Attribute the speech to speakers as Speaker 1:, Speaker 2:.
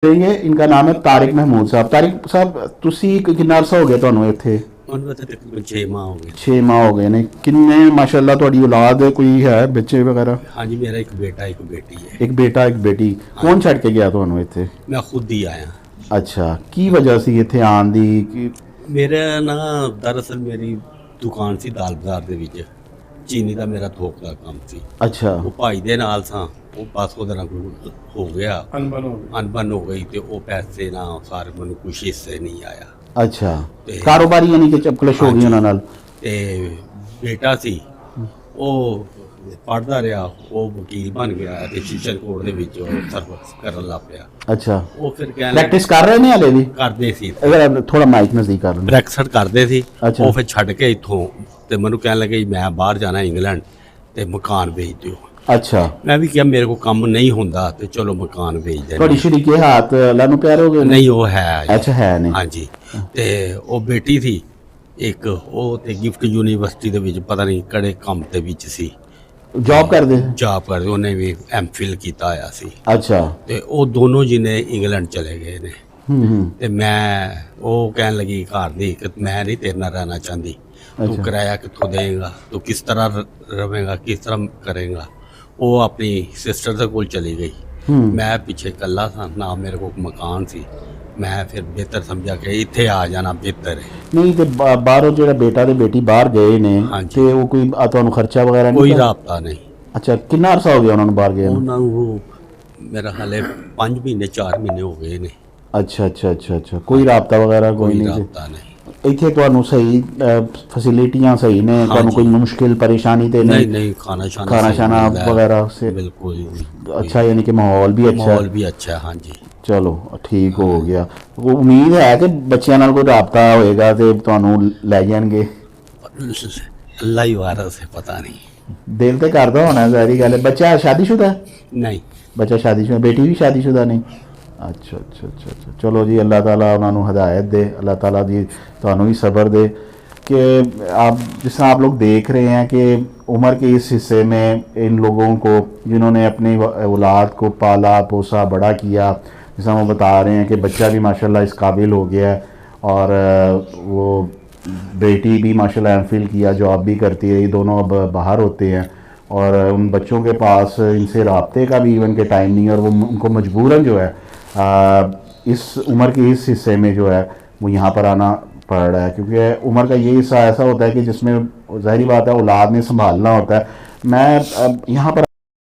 Speaker 1: ये इनका नाम है तारिक महमूद साहब। तारिक साहब ਤੁਸੀਂ ਕਿੰਨਾ ਅਰਸਾ ਹੋ ਗਿਆ ਤੁਹਾਨੂੰ ਇੱਥੇ?
Speaker 2: ਉਹਨੂੰ ਤਾਂ ਤਕਰੀਬਨ 6 ਮਾਹ ਹੋ ਗਏ।
Speaker 1: 6 ਮਾਹ ਹੋ ਗਏ ਨੇ। ਕਿੰਨੇ ਮਾਸ਼ਾਅੱਲਾ ਤੁਹਾਡੀ ਔਲਾਦ ਕੋਈ ਹੈ, ਬੱਚੇ ਵਗੈਰਾ?
Speaker 2: ਹਾਂਜੀ, ਮੇਰਾ ਇੱਕ ਬੇਟਾ ਇੱਕ ਬੇਟੀ ਹੈ।
Speaker 1: ਇੱਕ ਬੇਟਾ ਇੱਕ ਬੇਟੀ। ਕੌਣ ਛੱਡ ਕੇ ਗਿਆ ਤੁਹਾਨੂੰ ਇੱਥੇ?
Speaker 2: ਮੈਂ ਖੁਦ ਹੀ ਆਇਆ।
Speaker 1: ਅੱਛਾ, ਕੀ ਵਜ੍ਹਾ ਸੀ ਇੱਥੇ ਆਉਣ ਦੀ?
Speaker 2: ਮੇਰਾ ਨਾ ਦਰਅਸਲ ਮੇਰੀ ਦੁਕਾਨ ਸੀ ਦਾਲ ਬਾਜ਼ਾਰ ਦੇ ਵਿੱਚ, ਚੀਨੀ ਦਾ ਮੇਰਾ ਥੋਕ ਦਾ ਕੰਮ ਸੀ।
Speaker 1: ਅੱਛਾ,
Speaker 2: ਉਹ ਭਾਈ ਦੇ ਨਾਲ ਸਾਂ, ਉਹ ਬਸ ਉਹਦੇ ਨਾਲ ਹੋ ਗਿਆ, ਅਨਬਨ ਹੋ ਗਈ ਤੇ ਉਹ ਪੈਸੇ ਨਾ ਸਾਰੇ ਮੈਨੂੰ ਕੁਛ ਹਿੱਸੇ ਨਹੀਂ ਆਇਆ।
Speaker 1: ਅੱਛਾ, ਕਾਰੋਬਾਰੀ ਯਾਨੀ ਕਿ ਚਪਕਲਸ਼ ਹੋ ਗਈ ਉਹਨਾਂ ਨਾਲ।
Speaker 2: ਤੇ ਬੇਟਾ ਸੀ ਉਹ ਪੜ੍ਹਦਾ ਰਿਹਾ, ਉਹ ਵਕੀਲ ਬਣ ਗਿਆ ਤੇ ਸ਼ਿਸ਼ਨ ਕੋਰਟ ਦੇ ਵਿੱਚ ਸਰਵਿਸ ਕਰਨ ਲੱਗ ਪਿਆ।
Speaker 1: ਅੱਛਾ,
Speaker 2: ਉਹ ਫਿਰ ਕਹਿਣ
Speaker 1: ਪ੍ਰੈਕਟਿਸ ਕਰ ਰਹੇ ਨੇ ਹਲੇ ਵੀ?
Speaker 2: ਕਰਦੇ ਸੀ,
Speaker 1: ਅਗਰ ਥੋੜਾ ਮਾਈਕ ਨਜ਼ਦੀਕ ਕਰ ਲਓ।
Speaker 2: ਪ੍ਰੈਕਟਿਸ ਕਰਦੇ ਸੀ।
Speaker 1: ਅੱਛਾ।
Speaker 2: ਉਹ ਫਿਰ ਛੱਡ ਕੇ ਇੱਥੋਂ ਤੇ ਮੈਨੂੰ ਕਹਿਣ ਲੱਗੇ ਮੈਂ ਬਾਹਰ ਜਾਣਾ ਇੰਗਲੈਂਡ ਤੇ ਮਕਾਨ ਵੇਚ ਦਿਓ।
Speaker 1: ਅੱਛਾ,
Speaker 2: ਮੈਂ ਵੀ ਕਿਹਾ ਮੇਰੇ ਕੋਲ ਕੰਮ ਨਹੀਂ ਹੁੰਦਾ ਤੇ ਚਲੋ ਮਕਾਨ ਵੇਚ ਦੇ।
Speaker 1: ਤੁਹਾਡੀ ਸ਼ਰੀਕੇ ਹਾਥ ਅੱਲਾ ਨੂੰ ਪਿਆਰੇ ਹੋ ਗਏ ਨੇ?
Speaker 2: ਨਹੀਂ, ਉਹ ਹੈ।
Speaker 1: ਅੱਛਾ, ਹੈ ਨੇ।
Speaker 2: ਹਾਂਜੀ, ਤੇ ਉਹ ਬੇਟੀ ਸੀ ਇੱਕ, ਉਹ ਤੇ ਗਿਫਟ ਯੂਨੀਵਰਸਿਟੀ ਦੇ ਵਿੱਚ ਪਤਾ ਨਹੀਂ ਕਿਹੜੇ ਕੰਮ ਦੇ ਵਿੱਚ ਸੀ,
Speaker 1: ਜੌਬ ਕਰਦੇ?
Speaker 2: ਜੌਬ ਕਰਦੇ। ਉਹਨੇ ਵੀ ਐਮਫਿਲ ਕੀਤਾ ਹੋਇਆ ਸੀ।
Speaker 1: ਅੱਛਾ।
Speaker 2: ਤੇ ਉਹ ਦੋਨੋਂ ਜਿਹਨੇ ਇੰਗਲੈਂਡ ਚਲੇ ਗਏ ਨੇ।
Speaker 1: ਹੂੰ।
Speaker 2: ਤੇ ਮੈਂ, ਉਹ ਕਹਿਣ ਲੱਗੀ ਘਰ ਦੀ ਕਿ ਮੈਂ ਨਹੀਂ ਤੇਰੇ ਨਾਲ ਰਹਿਣਾ ਚਾਹੁੰਦੀ, ਤੂੰ
Speaker 1: ਅੱਛਾ।
Speaker 2: ਕਿਰਾਇਆ ਕਿੱਥੋਂ ਦੇਗਾ, ਤੂੰ ਕਿਸ ਤਰ੍ਹਾਂ ਰਵੇਂਗਾ, ਕਿਸ ਤਰ੍ਹਾਂ ਕਰੇਗਾ। ਉਹ ਆਪਣੀ ਸਿਸਟਰ ਦੇ ਕੋਲ ਚਲੀ ਗਈ। ਮੈਂ ਪਿੱਛੇ ਇਕੱਲਾ ਸਾਂ, ਨਾ ਮੇਰੇ ਕੋਲ ਮਕਾਨ ਸੀ। ਮੈਂ ਫਿਰ ਬਿਹਤਰ ਸਮਝਿਆ ਕਿ ਇੱਥੇ ਆ ਜਾਣਾ ਬਿਹਤਰ ਹੈ।
Speaker 1: ਨਹੀਂ ਤੇ ਬਾਹਰੋਂ ਜਿਹੜਾ ਬੇਟਾ ਤੇ ਬੇਟੀ ਬਾਹਰ ਗਏ ਨੇ
Speaker 2: ਹਾਂਜੀ।
Speaker 1: ਤੇ ਉਹ ਕੋਈ ਤੁਹਾਨੂੰ ਖਰਚਾ ਵਗੈਰਾ ਨਹੀਂ?
Speaker 2: ਕੋਈ ਰਾਬਤਾ ਨਹੀਂ।
Speaker 1: ਅੱਛਾ, ਕਿੰਨਾ ਅਰਸਾ ਹੋ ਗਿਆ ਉਹਨਾਂ ਨੂੰ ਬਾਹਰ ਗਏ ਨੂੰ?
Speaker 2: ਉਹਨਾਂ ਨੂੰ ਮੇਰਾ ਹਾਲੇ 5 ਮਹੀਨੇ 4 ਮਹੀਨੇ ਹੋ ਗਏ ਨੇ।
Speaker 1: ਅੱਛਾ ਅੱਛਾ ਅੱਛਾ ਅੱਛਾ, ਕੋਈ ਰਾਬਤਾ ਵਗੈਰਾ ਕੋਈ
Speaker 2: ਕੋਈ
Speaker 1: ਨਹੀਂ ਸੀ?
Speaker 2: ਰਾਬਤਾ ਨਹੀਂ।
Speaker 1: ਇੱਥੇ ਤੁਹਾਨੂੰ ਸਹੀ ਫੈਸਿਲਿਟੀਆਂ ਸਹੀ ਨੇ? ਤੁਹਾਨੂੰ ਕੋਈ ਮੁਸ਼ਕਿਲ ਪਰੇਸ਼ਾਨੀ ਤੇ
Speaker 2: ਨਹੀਂ
Speaker 1: नहीं?
Speaker 2: नहीं, खाना
Speaker 1: खाना शाना वगैरह से
Speaker 2: बिल्कुल
Speaker 1: अच्छा, यानी कि माहौल भी अच्छा
Speaker 2: माहौल
Speaker 1: है?
Speaker 2: भी अच्छा है। हाँ जी,
Speaker 1: ਚਲੋ ਠੀਕ ਹੋ ਗਿਆ। ਉਹ ਉਮੀਦ ਹੈ ਕਿ ਬੱਚਿਆਂ ਨਾਲ ਕੋਈ ਰਾਬਤਾ ਹੋਏਗਾ ਤੇ ਤੁਹਾਨੂੰ ਲੈ ਜਾਣਗੇ?
Speaker 2: अल्लाह ही वारस है, पता नहीं।
Speaker 1: ਦਿਲ ਤੇ ਕਰਦਾ ਹੋਣਾ, ਜ਼ਾਹਿਰੀ ਗੱਲ ਹੈ। ਬੱਚਾ ਸ਼ਾਦੀशुदा ਹੈ?
Speaker 2: नहीं,
Speaker 1: ਬੱਚਾ ਸ਼ਾਦੀशुदा, ਬੇਟੀ ਵੀ ਸ਼ਾਦੀशुदा ਨਹੀਂ? ਅੱਛਾ ਅੱਛਾ ਅੱਛਾ ਅੱਛਾ, ਚਲੋ ਜੀ, ਅੱਲਾह ताला ਉਹਨਾਂ ਨੂੰ ਹਦਾयत दे, अल्लाह ताला जी ਤੁਹਾਨੂੰ भी सब्र दे कि आप जिस तरह आप लोग देख रहे हैं कि उम्र के इस हिस्से में इन लोगों को जिन्होंने अपनी औलाद को पाला पोसा बड़ा किया, जिस तरह वो बता रहे हैं कि बच्चा भी माशाल्लाह इस काबिल हो गया है और वो बेटी भी माशाल्लाह एमफिल किया, जॉब भी करती रही, दोनों अब बाहर होते हैं और उन बच्चों के पास इनसे रबते का भी इवन के टाइम नहीं है और वो उनको मजबूरन जो है इस उम्र के इस हिस्से में जो है वो यहाँ पर आना पड़ रहा है, क्योंकि उम्र का ये हिस्सा ऐसा होता है कि जिसमें ज़ाहिरी बात है औलाद ने संभालना होता है। मैं यहाँ पर